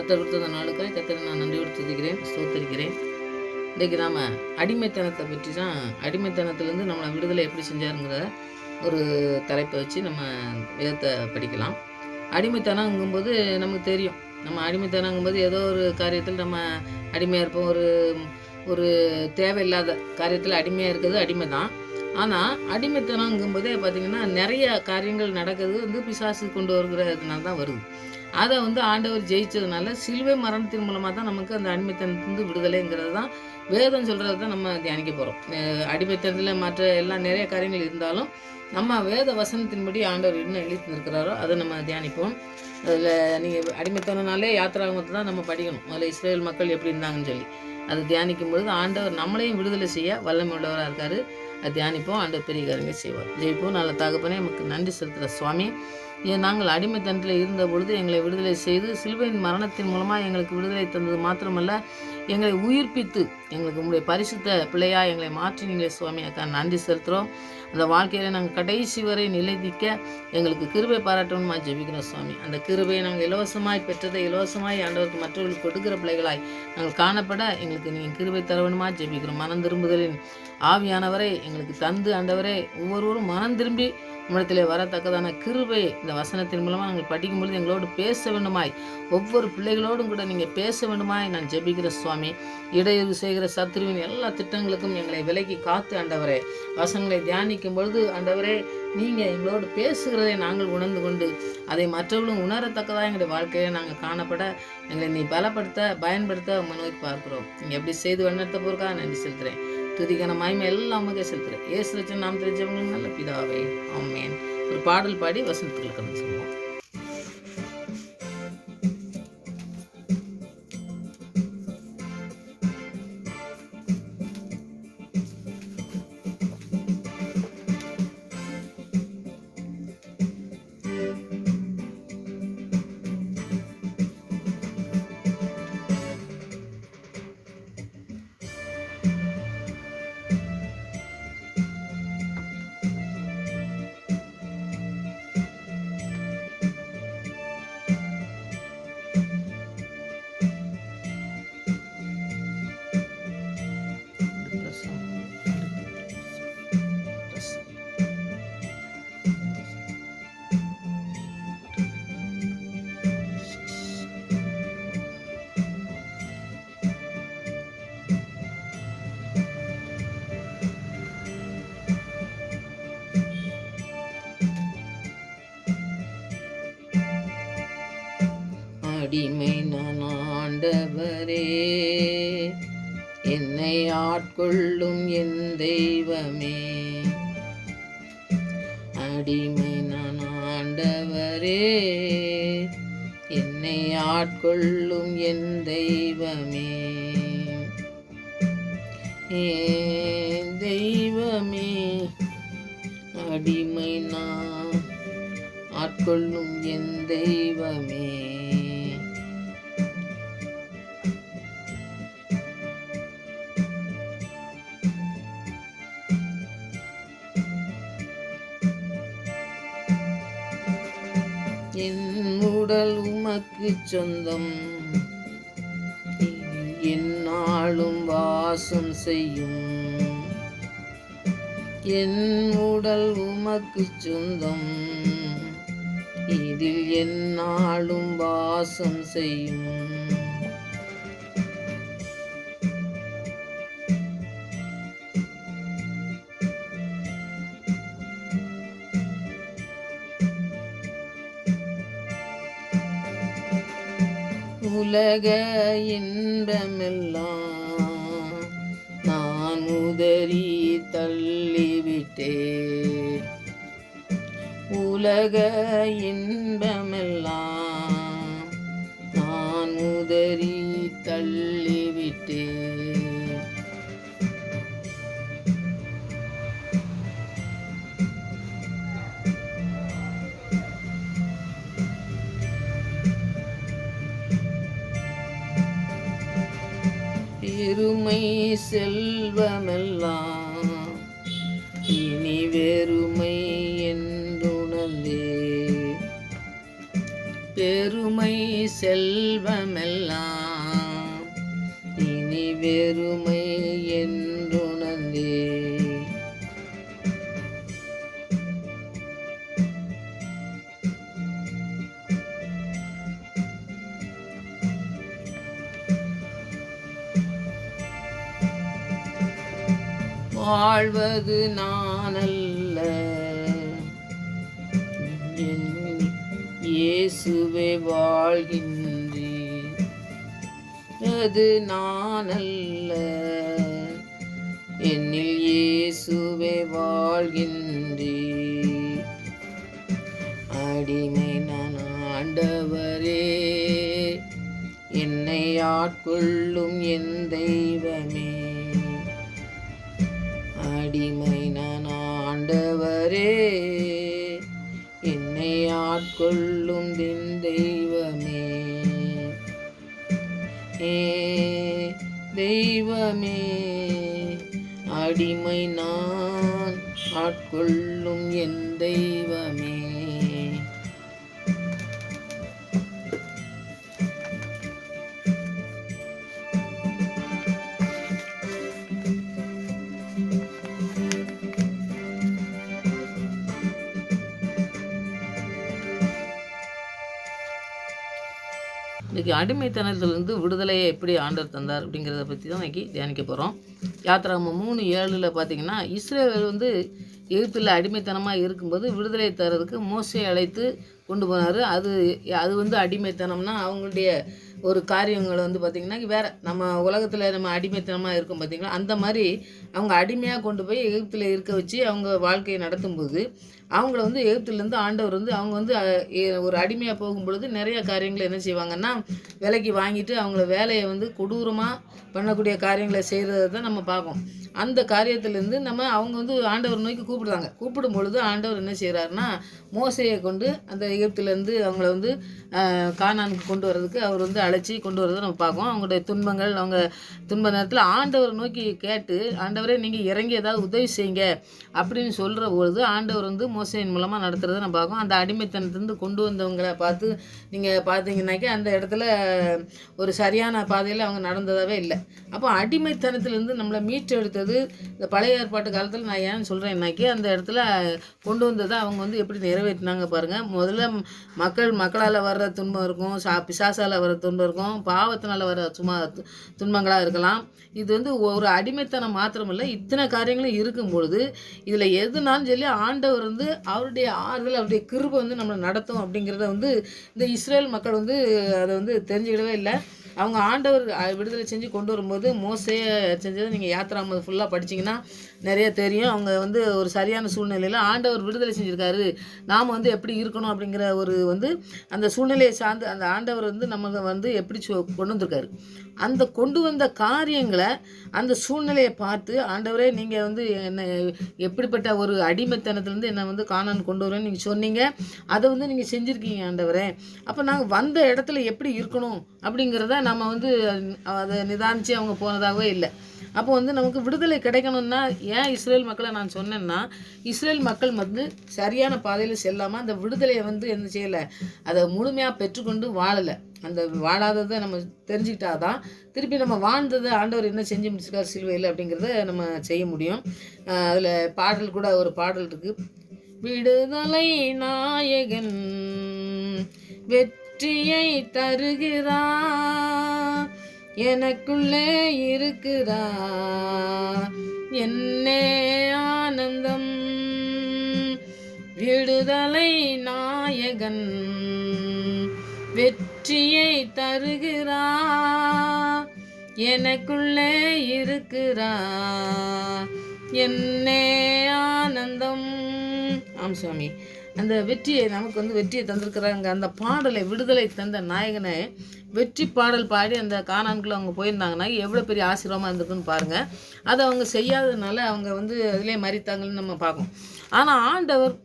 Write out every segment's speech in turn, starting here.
கர்த்தர் கொடுத்த நாளுக்காக கர்த்தரை நான் நன்றியோடு துதிக்கிறேன், ஸ்தோத்தரிக்கிறேன். இன்றைக்கி நாம் அடிமைத்தனத்தை பற்றி தான், அடிமைத்தனத்திலேருந்து நம்மளை விடுதலை எப்படி செஞ்சாருங்கிற ஒரு தலைப்பை வச்சு நம்ம வேதத்தை படிக்கலாம். அடிமைத்தனங்கும்போது நமக்கு தெரியும், நம்ம அடிமைத்தனங்கும்போது ஏதோ ஒரு காரியத்தில் நம்ம அடிமையாக இருப்போம். ஒரு தேவையில்லாத காரியத்தில் அடிமையாக இருக்கிறது அடிமை தான். ஆனால் அடிமைத்தனங்கும்போதே பார்த்திங்கன்னா நிறைய காரியங்கள் நடக்கிறது பிசாசு கொண்டு வருகிறதுனால தான் வருது. அதை ஆண்டவர் ஜெயிச்சதுனால சிலுவை மரணத்தின் மூலமாக தான் நமக்கு அந்த அடிமைத்தனத்திலிருந்து விடுதலைங்கிறது தான் வேதம் சொல்கிறது தான் நம்ம தியானிக்க போகிறோம். அடிமைத்தனத்தில் மற்ற எல்லாம் நிறைய காரியங்கள் இருந்தாலும் நம்ம வேத வசனத்தின்படி ஆண்டவர் என்ன எழுதி இருக்கிறாரோ அதை நம்ம தியானிப்போம். அதில் நீங்கள் அடிமைத்தனனாலே யாத்திராகமத்தை தான் நம்ம படிக்கணும். முதல்ல இஸ்ரேல் மக்கள் எப்படி இருந்தாங்கன்னு சொல்லி அதை தியானிக்கும் பொழுது ஆண்டவர் நம்மளையும் விடுதலை செய்ய வல்லமை உள்ளவராக இருக்கார். அதை தியானிப்போம். ஆண்டவர் பெரிய காரியங்கள் செய்வார். ஜெயிப்போம். நல்ல தகப்பனே நமக்கு நன்றி செலுத்துகிற சுவாமி, நாங்கள் அடிமைத்தனத்தில் இருந்த பொழுது எங்களை விடுதலை செய்து சிலுவையின் மரணத்தின் மூலமாக எங்களுக்கு விடுதலை தந்தது மாத்திரமல்ல, எங்களை உயிர்ப்பித்து எங்களுக்கு உங்களுடைய பரிசுத்த பிள்ளையாக எங்களை மாற்றினீங்களே சுவாமி, அக்கா நன்றி செலுத்துகிறோம். அந்த வாழ்க்கையில் நாங்கள் கடைசி வரை நிலைநிற்க எங்களுக்கு கிருபை பாராட்டணுமா ஜெபிக்கிறோம் சுவாமி. அந்த கிருபையை நாங்கள் இலவசமாய் பெற்றதை இலவசமாய் ஆண்டவருக்கு மற்றவர்களுக்கு கொடுக்குற பிள்ளைகளாய் நாங்கள் காணப்பட எங்களுக்கு நீங்கள் கிருபை தரவணுமா ஜெபிக்கிறோம். மனம் திரும்புதலின் ஆவியானவரை எங்களுக்கு தந்து ஆண்டவரே ஒவ்வொருவரும் மனம் திரும்பி உம்மிடத்திலே வரத்தக்கதான கிருபை இந்த வசனத்தின் மூலமாக நாங்கள் படிக்கும்பொழுது எங்களோடு பேச வேண்டுமாய், ஒவ்வொரு பிள்ளைகளோடும் கூட நீங்கள் பேச வேண்டுமாய் நான் ஜெபிக்கிற சுவாமி. இடையூறு செய்கிற சத்துருவின் எல்லா திட்டங்களுக்கும் எங்களை விலக்கி காத்து ஆண்டவரே, வசனங்களை தியானிக்கும் பொழுது ஆண்டவரே நீங்கள் எங்களோடு பேசுகிறதை நாங்கள் உணர்ந்து கொண்டு அதை மற்றவர்களும் உணரத்தக்கதாக எங்களுடைய வாழ்க்கையை நாங்கள் காணப்பட எங்களை நீ பலப்படுத்த பயன்படுத்த நோக்கி பார்க்கிறோம். நீங்கள் எப்படி செய்து வழிநடத்த போறதுக்காக நன்றி செலுத்துகிறேன். துதிக்கான மகிமை எல்லாம் உமக்கே செலுத்துகிறேன். இயேசு ரட்சகன் நாம் தெரிஞ்சவங்க நல்ல பிதாவே, ஆமென். ஒரு பாடல் பாடி வசனத்துக்குள்ள கடந்து சொல்லுவோம். அடிமை நான் ஆண்டவரே, என்னை ஆட்கொள்ளும் என் தெய்வமே. அடிமை நான் ஆண்டவரே, என்னை ஆட்கொள்ளும் என் தெய்வமே. ஏன் தெய்வமே, அடிமை நான் ஆட்கொள்ளும் என் தெய்வமே. என் உடல் உமக்கு சொந்தம், எந்நாளும் வாசம் செய்யும். என் உடல் உமக்கு சொந்தம், இதில் எந்நாளும் வாசம் செய்யும். உலக இன்பமெல்லாம் நான் உதறி தள்ளிவிட்டேன். உலக இன்பமெல்லாம் நான் உதறி தள்ளிவிட்டேன். பெருமை செல்வமெல்லாம் இனி வெறுமை என்றுணர்ந்தே. பெருமை செல்வமெல்லாம் இனி வெறுமை என்றுணர்ந்தே. வாழ்வது நானல்ல, இயேசுவே வாழ்கின்றீர். அது நானல்ல, என்னில் இயேசுவே வாழ்கின்றீர். அடிமை நான் ஆண்டவரே, என்னை ஆட்கொள்ளும் என் தெய்வமே. அடிமை நான் ஆண்டவரே, என்னை ஆட்கொள்ளும் என் தெய்வமே. தெய்வமே, அடிமை நான் ஆட்கொள்ளும் என் தெய்வமே. இன்றைக்கி அடிமைத்தனத்திலிருந்து விடுதலையை எப்படி ஆண்டவர் தந்தார் அப்படிங்கிறத பற்றி தான் இன்றைக்கி தியானிக்க போகிறோம். யாத்திராகமம் 3:7 பார்த்திங்கன்னா, இஸ்ரவேல் எகிப்தில் அடிமைத்தனமாக இருக்கும்போது விடுதலை தரதுக்கு மோசே அழைத்து கொண்டு போனார். அது அடிமைத்தனம்னா அவங்களுடைய ஒரு காரியங்களை பார்த்திங்கன்னா வேறு நம்ம உலகத்தில் நம்ம அடிமைத்தனமாக இருக்கும் பார்த்திங்களா, அந்த மாதிரி அவங்க அடிமையாக கொண்டு போய் எகிப்தில் இருக்க வச்சு அவங்க வாழ்க்கையை நடத்தும்போது அவங்கள எகிப்திலேருந்து ஆண்டவர் அவங்க ஒரு அடிமையாக போகும்பொழுது நிறைய காரியங்களை என்ன செய்வாங்கன்னா விலைக்கு வாங்கிட்டு அவங்கள வேலையை கொடூரமாக பண்ணக்கூடிய காரியங்களை செய்கிறத தான் நம்ம பார்ப்போம். அந்த காரியத்திலேருந்து அவங்க ஆண்டவர் நோக்கி கூப்பிடுறாங்க. கூப்பிடும் பொழுது ஆண்டவர் என்ன செய்கிறாருன்னா மோசையை கொண்டு அந்த எகிப்திலேருந்து அவங்கள கானானுக்கு கொண்டு வர்றதுக்கு அவர் அழைச்சி கொண்டு வரதை நம்ம பார்ப்போம். அவங்களுடைய துன்பங்கள், அவங்க துன்ப நேரத்தில் ஆண்டவர் நோக்கி கேட்டு, ஆண்டவரே நீங்கள் இறங்கி ஏதாவது உதவி செய்யுங்க அப்படின்னு சொல்கிற பொழுது ஆண்டவர் மோசையின் மூலமாக நடத்துகிறத நம்ம பார்ப்போம். அந்த அடிமைத்தனத்திலிருந்து கொண்டு வந்தவங்களை பார்த்து நீங்கள் பார்த்தீங்கன்னாக்கி அந்த இடத்துல ஒரு சரியான பாதையில் அவங்க நடந்ததாகவே இல்லை. அப்போ அடிமைத்தனத்திலேருந்து நம்மளை மீட்டெடுத்தது இந்த பழைய ஏற்பாட்டு காலத்தில் நான் ஏன்னு சொல்கிறேன்னாக்கி அந்த இடத்துல கொண்டு வந்ததை அவங்க எப்படி நிறைவேற்றினாங்க பாருங்கள். முதல்ல மக்களால் வர்ற துன்பம் இருக்கும், பிசாசால் வர துன்பம் இருக்கும், பாவத்தினால் வர துன்பங்களாக இருக்கலாம். இது ஒரு அடிமைத்தனம் மாத்திரமில்லை, இத்தனை காரியங்களும் இருக்கும் பொழுது இதில் எதுனாலும் சொல்லி ஆண்டவர் அவருடைய ஆறுதல், அவருடைய கிருபை நம்மளை நடத்தும் அப்படிங்கிறத இந்த இஸ்ரேல் மக்கள் அதை தெரிஞ்சுக்கிடவே இல்லை. அவங்க ஆண்டவர் விடுதலை செஞ்சு கொண்டு வரும்போது மோசையை செஞ்சதை நீங்கள் யாத்திராகமம் ஃபுல்லாக படிச்சிங்கன்னா நிறைய தெரியும். அவங்க ஒரு சரியான சூழ்நிலையில் ஆண்டவர் விடுதலை செஞ்சுருக்காரு, நாம் எப்படி இருக்கணும் அப்படிங்கிற ஒரு அந்த சூழ்நிலையை சார்ந்து அந்த ஆண்டவர் நமக்கு எப்படி கொண்டு வந்திருக்காரு. அந்த கொண்டு வந்த காரியங்களை அந்த சூழ்நிலையை பார்த்து ஆண்டவரே நீங்கள் என்னை எப்படிப்பட்ட ஒரு அடிமைத்தனத்துலேருந்து என்னை கானான் கொண்டு வருவேன்னு நீங்கள் சொன்னீங்க, அதை நீங்கள் செஞ்சுருக்கீங்க ஆண்டவரே. அப்போ நாங்கள் வந்த இடத்துல எப்படி இருக்கணும் அப்படிங்கிறத நம்ம அதை நிதானித்து அவங்க போனதாகவே இல்லை. அப்போ நமக்கு விடுதலை கிடைக்கணும்னா ஏன் இஸ்ரேல் மக்களை நான் சொன்னேன்னா, இஸ்ரேல் மக்கள் சரியான பாதையில் செல்லாமல் அந்த விடுதலையை என்ன செய்யலை, அதை முழுமையாக பெற்றுக்கொண்டு வாழலை. அந்த வாழாததை நம்ம தெரிஞ்சுக்கிட்டாதான் திருப்பி நம்ம வாழ்ந்ததை ஆண்டவர் என்ன செஞ்சு முடிச்சிருக்கார் சிலுவையில் அப்படிங்கிறத நம்ம செய்ய முடியும். அதில் பாடல் கூட ஒரு பாடல் இருக்குது. விடுதலை நாயகன் வெற்றியை தருகிறார், எனக்குள்ளே இருக்குதா என்னே ஆனந்தம். விடுதலை நாயகன் வெற்றியை தருகிறா, எனக்குள்ளே இருக்கிறா என்னே ஆனந்தம். ஆம் சுவாமி, அந்த வெற்றியை நமக்கு வெற்றியை தந்திருக்கிறாங்க. அந்த பாடலை, விடுதலை தந்த நாயகனை வெற்றி பாடல் பாடி அந்த கானான்குள்ளே அவங்க போயிருந்தாங்கன்னா எவ்வளோ பெரிய ஆசீர்வாதமாக இருந்திருக்குன்னு பாருங்கள். அதை அவங்க செய்யாததுனால அவங்க அதிலே மறித்தாங்கன்னு நம்ம பார்க்கணும். ஆனால் ஆண்டவர்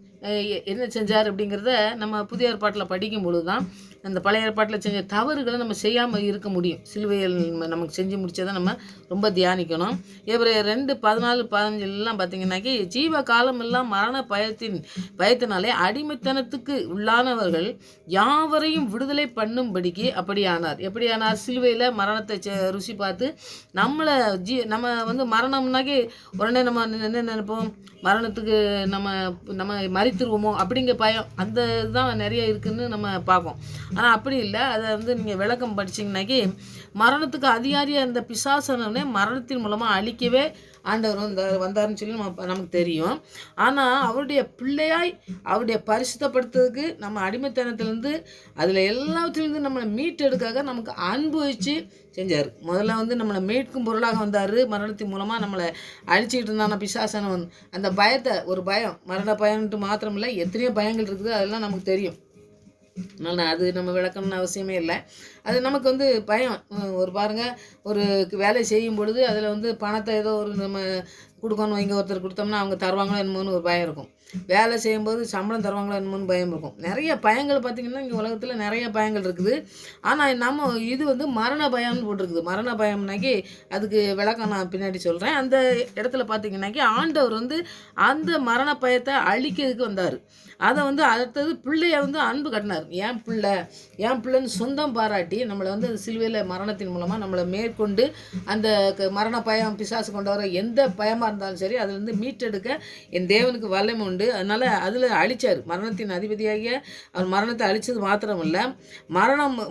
என்ன செஞ்சார் அப்படிங்கிறத நம்ம புதிய ஏற்பாட்டில் படிக்கும் பொழுது தான் அந்த பழைய ஏற்பாட்டில் செஞ்ச தவறுகளை நம்ம செய்யாமல் இருக்க முடியும். சிலுவையில் நமக்கு செஞ்சு முடிச்சதை நம்ம ரொம்ப தியானிக்கணும். எபிரேயர் 2:14-15 பார்த்தீங்கன்னாக்கி, ஜீவ காலம் எல்லாம் மரண பயத்தினாலே அடிமைத்தனத்துக்கு உள்ளானவர்கள் யாவரையும் விடுதலை பண்ணும்படிக்கு அப்படியானார். எப்படியானார்? சிலுவையில் மரணத்தை ருசி பார்த்து நம்ம மரணம்னாக்கி உடனே நம்ம என்ன நினைப்போம், மரணத்துக்கு நம்ம மரித்துருவோமோ அப்படிங்கிற பயம், அந்த இதுதான் நிறைய இருக்குதுன்னு நம்ம பார்ப்போம். ஆனால் அப்படி இல்லை. அதை நீங்கள் விளக்கம் படிச்சிங்கனாக்கி, மரணத்துக்கு அதிகாரியாக இருந்த பிசாசனே மரணத்தின் மூலமாக அழிக்கவே ஆண்டவர் வந்தார்னு சொல்லி நமக்கு தெரியும். ஆனால் அவருடைய பிள்ளையாய் அவருடைய பரிசுத்தப்படுத்துறதுக்கு நம்ம அடிமைத்தனத்திலேருந்து அதில் எல்லாத்துலேருந்து நம்மளை மீட்டெடுக்காக நமக்கு அன்பு வச்சு செஞ்சார். முதல்ல நம்மளை மீட்கும் பொருளாக வந்தார். மரணத்தின் மூலமாக நம்மளை அழிச்சிக்கிட்டு இருந்தான பிசாசனம் அந்த பயத்தை, ஒரு பயம், மரண பயம்ட்டு மாத்திரமில்லை, எத்தனையோ பயங்கள் இருக்குது, அதெல்லாம் நமக்கு தெரியும். அதனால் அது நம்ம விளக்கணும்னு அவசியமே இல்லை. அது நமக்கு பயம். ஒரு பாருங்கள், ஒரு வேலை செய்யும் பொழுது அதில் பணத்தை ஏதோ ஒரு நம்ம கொடுக்கணும், இங்கே ஒருத்தர் கொடுத்தோம்னா அவங்க தருவாங்களோ என்னமோன்னு ஒரு பயம் இருக்கும். வேலை செய்யும்போது சம்பளம் தருவாங்களோ என்னமோன்னு பயம் இருக்கும். நிறைய பயங்கள் பார்த்திங்கன்னா இங்கே உலகத்தில் நிறைய பயங்கள் இருக்குது. ஆனால் நம்ம இது மரண பயம்னு போட்டிருக்குது. மரண பயம்னாக்கி அதுக்கு விளக்கம் நான் பின்னாடி சொல்கிறேன். அந்த இடத்துல பார்த்திங்கனாக்கி ஆண்டவர் அந்த மரண பயத்தை அழிக்கிறதுக்கு வந்தார். அதை அடுத்தது பிள்ளைய அன்பு கட்டினார். என் பிள்ளைன்னு சொந்தம் பாராட்டி நம்மளை சிலுவையில் மரணத்தின் மூலமாக நம்மளை மேற்கொண்டு அந்த மரண பயம், பிசாசு கொண்டு வர எந்த பயமாக இருந்தாலும் சரி அதுலேருந்து மீட்டெடுக்க என் தேவனுக்கு வல்லமை உண்டு. அதனால் அதில் அழித்தார். மரணத்தின் அதிபதியாகிய அவர் மரணத்தை அழித்தது மாத்திரமில்லை,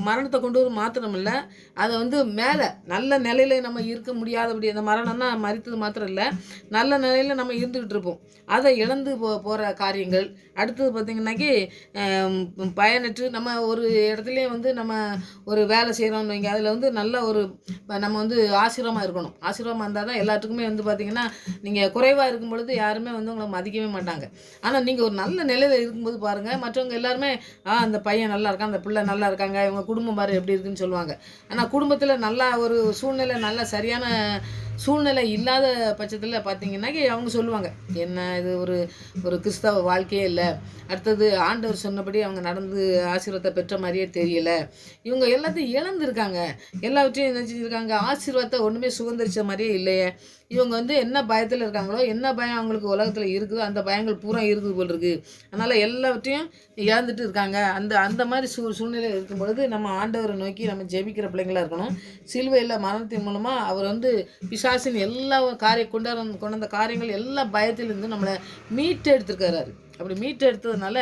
மரணத்தை கொண்டு வர மாத்திரமில்லை, அதை மேலே நல்ல நிலையில் நம்ம இருக்க முடியாதபடி, அந்த மரணம்னா மரித்தது மாத்திரம் இல்லை, நல்ல நிலையில் நம்ம இருந்துக்கிட்டு இருப்போம். அதை இழந்து போகிற காரியங்கள். அடுத்தது பார்த்திங்கனாக்கி பயனற்று நம்ம ஒரு இடத்துலையே நம்ம ஒரு வேலை செய்கிறோம்னு வைங்க, அதில் நல்ல ஒரு நம்ம ஆசீர்வாதமாக இருக்கணும். ஆசீர்வாதமாக இருந்தால் தான் எல்லாத்துக்குமே பார்த்திங்கன்னா, நீங்கள் குறைவாக இருக்கும் பொழுது யாருமே உங்களை மதிக்கவே மாட்டாங்க. ஆனால் நீங்கள் ஒரு நல்ல நிலையில் இருக்கும்போது பாருங்கள், மற்றவங்க எல்லாருமே அந்த பையன் நல்லா இருக்கான், அந்த பிள்ளை நல்லா இருக்காங்க, இவங்க குடும்பம் பாரு எப்படி இருக்குன்னு சொல்லுவாங்க. ஆனால் குடும்பத்தில் நல்லா ஒரு சூழ்நிலை, நல்ல சரியான சூழ்நிலை இல்லாத பட்சத்தில் பார்த்திங்கன்னாக்கி அவங்க சொல்லுவாங்க, என்ன இது ஒரு கிறிஸ்தவ வாழ்க்கையே இல்லை, அடுத்தது ஆண்டவர் சொன்னபடி அவங்க நடந்து ஆசீர்வாதத்தை பெற்ற மாதிரியே தெரியல, இவங்க எல்லாத்தையும் இழந்துருக்காங்க, எல்லாவற்றையும் என்ன செஞ்சுருக்காங்க, ஆசீர்வாதத்தை ஒன்றுமே சுதந்திரிச்ச மாதிரியே இல்லையே, இவங்க என்ன பயத்தில் இருக்காங்களோ, என்ன பயம் அவங்களுக்கு உலகத்தில் இருக்குதோ அந்த பயங்கள் பூரா இருக்குது போல் இருக்குது, அதனால் எல்லாவற்றையும் இழந்துட்டு இருக்காங்க. அந்த மாதிரி சூழ்நிலை இருக்கும் பொழுது நம்ம ஆண்டவரை நோக்கி நம்ம ஜெபிக்கிற பிள்ளைங்களாக இருக்கணும். சிலுவையில் மரணத்தின் மூலமாக அவர் பிசாசின் எல்லா கொண்டு வந்த காரியங்கள் எல்லா பயத்திலிருந்து நம்மளை மீட்டெடுத்துருக்கிறாரு. அப்படி மீட்டெடுத்ததுனால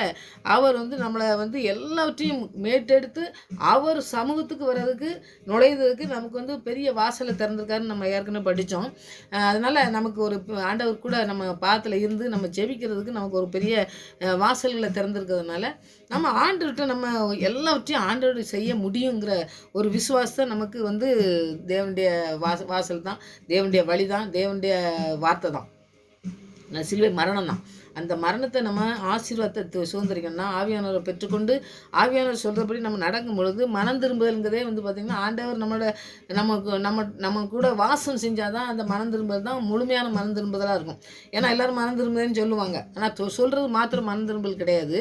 அவர் நம்மளை எல்லாவற்றையும் மீட்டெடுத்து அவர் சமூகத்துக்கு வர்றதுக்கு, நுழையிறதுக்கு நமக்கு பெரிய வாசலை திறந்திருக்காருன்னு நம்ம ஏற்கனவே படித்தோம். அதனால் நமக்கு ஒரு ஆண்டவர் கூட நம்ம பாதத்தில் இருந்து நம்ம ஜெபிக்கிறதுக்கு நமக்கு ஒரு பெரிய வாசல்களை திறந்திருக்கிறதுனால நம்ம ஆண்டவர்கிட்ட நம்ம எல்லாவற்றையும் ஆண்டவர் செய்ய முடியுங்கிற ஒரு விசுவாசத்தை நமக்கு தேவனுடைய வாசல் தான், தேவனுடைய வழி தான், தேவனுடைய வார்த்தை தான், சிலுவை மரணம் தான். அந்த மரணத்தை நம்ம ஆசீர்வாதத்தை சுதந்திரிக்கணும்னா ஆவியானவரை பெற்றுக்கொண்டு ஆவியானவர் சொல்கிறபடி நம்ம நடக்கும் பொழுது மனம் திரும்புதல்ங்கிறதே பார்த்திங்கன்னா ஆண்டவர் நம்ம கூட வாசம் செஞ்சால் தான் அந்த மனம் திரும்புதல் தான் முழுமையான மனம் திரும்புதலாக இருக்கும். ஏன்னா எல்லோரும் மனம் திரும்புதல்னு சொல்லுவாங்க, ஆனால் சொல்கிறது மாத்திரம் மனம் திரும்புதல் கிடையாது.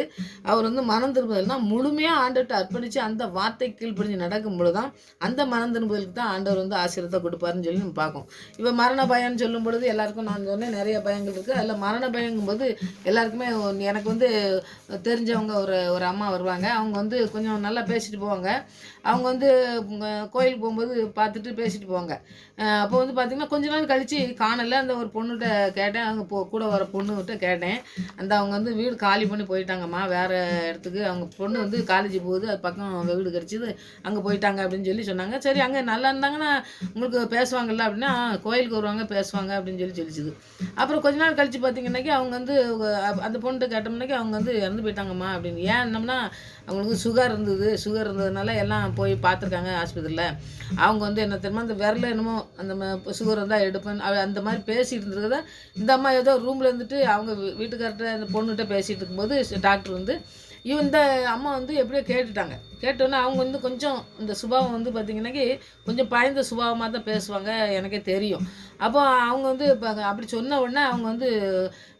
அவர் மனம் திரும்புதல்னால் முழுமையாக ஆண்டவர்கிட்ட அர்ப்பணித்து அந்த வார்த்தை கீழ்ப்படிஞ்சு நடக்கும் பொழுது தான் அந்த மனம் திரும்புதலுக்கு தான் ஆண்டவர் ஆசீர்வாதத்தை கொடுப்பாருன்னு சொல்லி நம்ம பார்க்கும். இப்போ மரண பயம்னு சொல்லும் பொழுது எல்லாருக்கும் நான் சொன்னேன் நிறைய பயங்கள் இருக்குது. அதில் மரண பயங்கும்போது எல்லாருக்குமே எனக்கு தெரிஞ்சவங்க ஒரு அம்மா வருவாங்க. அவங்க கொஞ்சம் நல்லா பேசிட்டு போவாங்க. அவங்க கோயிலுக்கு போகும்போது பார்த்துட்டு பேசிட்டு போவாங்க. அப்போ பார்த்திங்கன்னா கொஞ்ச நாள் கழித்து காணலை. அந்த ஒரு பொண்ணுகிட்ட கேட்டேன், அங்கே கூட வர பொண்ணுகிட்ட கேட்டேன், அவங்க வீடு காலி பண்ணி போயிட்டாங்கம்மா வேறு இடத்துக்கு. அவங்க பொண்ணு காலேஜ் போகுது, அது பக்கம் வீடு கிடச்சிது, அங்கே போயிட்டாங்க அப்படின்னு சொல்லி சொன்னாங்க. சரி அங்கே நல்லா இருந்தாங்கன்னா உங்களுக்கு பேசுவாங்கல்ல அப்படின்னா, கோயிலுக்கு வருவாங்க பேசுவாங்க அப்படின்னு சொல்லிச்சுது. அப்புறம் கொஞ்ச நாள் கழித்து பார்த்திங்கன்னாக்கி அவங்க அந்த பொண்ணுகிட்ட கேட்டோம்னாக்கி அவங்க இறந்து போயிட்டாங்கம்மா அப்படின்னு. ஏன் என்னம்னா அவங்களுக்கு சுகர் இருந்ததுனால எல்லாம் போய் பார்த்துருக்காங்க ஆஸ்பத்திரியில். அவங்க என்ன தெரியுமா, அந்த விரல என்னமோ அந்த சுகர் இருந்தால் எடுப்பேன் அந்த மாதிரி பேசிகிட்டு இருந்ததை இந்த அம்மா ஏதோ ரூமில் இருந்துட்டு அவங்க வீட்டுக்கார்ட்ட அந்த பொண்ணுகிட்ட பேசிகிட்டு இருக்கும்போது டாக்டர் இந்த அம்மா எப்படியோ கேட்டுட்டாங்க. கேட்டோன்னே அவங்க கொஞ்சம் இந்த சுபாவம் பார்த்திங்கன்னாக்கி கொஞ்சம் பயந்த சுபாவமாக தான் பேசுவாங்க, எனக்கே தெரியும். அப்போ அவங்க இப்போ அப்படி சொன்ன உடனே அவங்க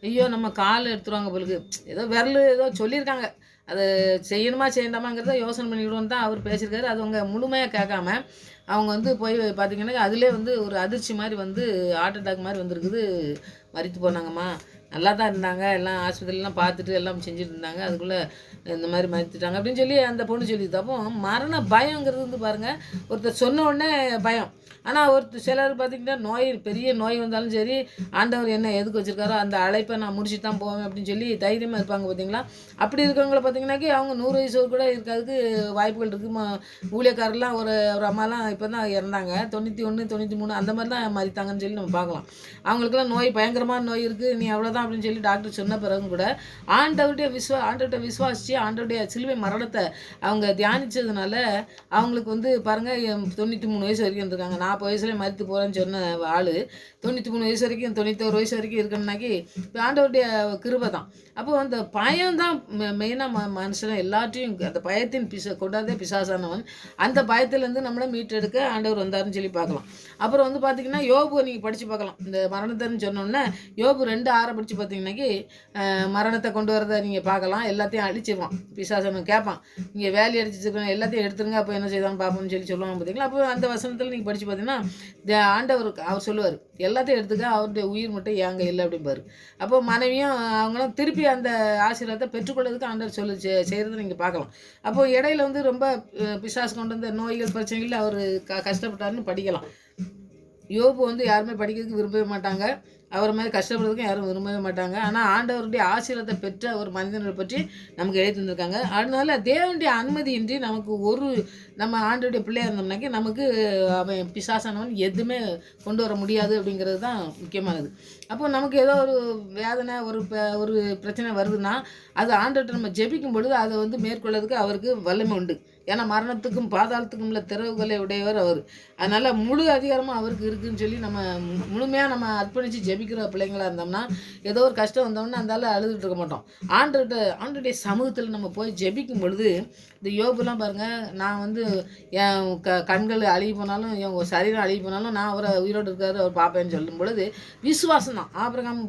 ஐயோ நம்ம கால் எடுத்துருவாங்க பொழுது, ஏதோ விரல் ஏதோ சொல்லியிருக்காங்க, அதை செய்யணுமா செய்யண்டாமாங்கிறத யோசனை பண்ணிக்கிடுவோன்னு தான் அவர் பேசியிருக்காரு. அது அவங்க முழுமையாக கேட்காம அவங்க வந்து போய் பார்த்திங்கன்னா அதிலே வந்து ஒரு அதிர்ச்சி மாதிரி வந்து ஹார்ட் அட்டாக் மாதிரி வந்திருக்குது. மரித்து போனாங்கம்மா, நல்லா தான் இருந்தாங்க, எல்லாம் ஆஸ்பத்திரிலாம் பார்த்துட்டு எல்லாம் செஞ்சுட்டு இருந்தாங்க, அதுக்குள்ளே இந்த மாதிரி மரித்துட்டாங்க அப்படின்னு சொல்லி அந்த பொண்ணு சொல்லிது. அப்போ மரண பயங்கிறது வந்து பாருங்கள், ஒருத்தர் சொன்ன உடனே பயம். ஆனால் சிலர் பார்த்திங்கன்னா பெரிய நோய் வந்தாலும் சரி, ஆண்டவர் என்ன எதுக்கு வச்சுருக்காரோ அந்த அழைப்பை நான் முடிச்சுட்டு தான் போவேன் அப்படின்னு சொல்லி தைரியமாக இருப்பாங்க பார்த்தீங்களா. அப்படி இருக்கிறவங்கள பார்த்திங்கனாக்கி அவங்க 100 வயசு கூட இருக்கிறதுக்கு வாய்ப்புகள் இருக்குது. ஊழியக்காரெலாம் ஒரு அம்மாலாம் இப்போ தான் இறந்தாங்க, 91 93 அந்த மாதிரி தான் மரித்தாங்கன்னு சொல்லி நம்ம பார்க்கலாம். அவங்களுக்குலாம் நோய் பயங்கரமான நோய் இருக்குது, நீ அவ்வளோதான் அப்படின்னு சொல்லி டாக்டர் சொன்ன பிறகும் கூட ஆண்டவர்கிட்ட விசுவாசித்து ஆண்டவருடைய சிலுவை மரணத்தை அவங்க தியானித்ததுனால அவங்களுக்கு வந்து பாருங்கள் 93 வயசு வரைக்கும் இருந்திருக்காங்க. 40 வயசுலேயே மரித்து போகிறேன்னு சொன்ன ஆள் 93 வயசு வரைக்கும் 91 வயசு வரைக்கும் இருக்கணும்னாக்கி இப்போ ஆண்டவருடைய கிருபை தான். அப்போ அந்த பயம்தான் மெயினாக மனுஷனை எல்லாத்தையும் அந்த பயத்தின் கொண்டாதே பிசாசானவன், அந்த பயத்திலேருந்து நம்மளை மீட்டெடுக்க ஆண்டவர் வந்தார்னு சொல்லி பார்க்கலாம். அப்புறம் வந்து பார்த்திங்கன்னா யோபு நீங்கள் படித்து பார்க்கலாம். இந்த மரணத்தைன்னு சொன்னோன்னே யோபு 2:6 படித்து பார்த்தீங்கன்னாக்கி மரணத்தை கொண்டு வரதை நீங்கள் பார்க்கலாம். எல்லாத்தையும் அழிச்சிருவான் பிசாசனன், கேட்பான் நீங்கள் வேலையை அடிச்சிருக்கணும் எல்லாத்தையும் எடுத்துருங்க, அப்போ என்ன செய்தான்னு பார்ப்போம்னு சொல்லுவாங்க பார்த்தீங்களா. அப்போ அந்த வசனத்தில் நீங்கள் படித்து பார்த்தீங்கன்னா ஆண்டவருக்கு அவர் சொல்லுவார் எல்லாத்தையும் எடுத்துக்க, அவருடைய உயிர் மட்டும் ஏங்க இல்லை அப்படிம்பாரு. அப்போ மனைவியும் அவங்களும் திருப்பி அந்த ஆசீர்வாதத்தை பெற்றுக்கொள்வதுக்கு ஆண்டவர் செய்கிறத நீங்கள் பார்க்கலாம். அப்போது இடையில வந்து ரொம்ப பிசாசு கொண்டு வந்த நோய்கள் பிரச்சனைகள் அவர் கஷ்டப்பட்டாருன்னு படிக்கலாம். யோபு வந்து யாருமே படிக்கிறதுக்கு விரும்பவே மாட்டாங்க, அவர் மாதிரி கஷ்டப்படுறதுக்கும் யாரும் விரும்பவே மாட்டாங்க. ஆனால் ஆண்டவருடைய ஆசீர்வாதத்தை பெற்ற ஒரு மனிதனை பற்றி நமக்கு எழுதி தந்திருக்காங்க. அதனால தேவனுடைய அனுமதியின்றி நமக்கு நம்ம ஆண்டவருடைய பிள்ளையாக இருந்தோம்னாக்கி நமக்கு அவன் பிசாசானவன் எதுவுமே கொண்டு வர முடியாது அப்படிங்கிறது தான் முக்கியமானது. அப்போ நமக்கு ஏதோ ஒரு வேதனை ஒரு பிரச்சனை வருதுன்னா அது ஆண்டவர்கிட்ட நம்ம ஜெபிக்கும் பொழுது அதை வந்து மேற்கொள்ளதுக்கு அவருக்கு வல்லமை உண்டு. ஏன்னா மரணத்துக்கும் பாதாளத்துக்கும் உள்ள திறவுகளை உடையவர் அவர். அதனால் முழு அதிகாரமும் அவருக்கு இருக்குதுன்னு சொல்லி நம்ம முழுமையாக நம்ம அர்ப்பணித்து ஜெபிக்கிற பிள்ளைங்களாக இருந்தோம்னா ஏதோ ஒரு கஷ்டம் வந்தோம்னா அந்தால அழுதுகிட்டு இருக்க மாட்டோம். ஆண்டவருடைய சமூகத்தில் நம்ம போய் ஜெபிக்கும் பொழுது இந்த யோபுலாம் பாருங்கள், நான் வந்து என் கண்கள் அழுகி போனாலும் என் சரீரம் அழுகி போனாலும் நான் அவரை உயிரோடு இருக்காரு அவர் பார்ப்பேன்னு சொல்லும் பொழுது விசுவாசம் தான். ஆபிரகாம்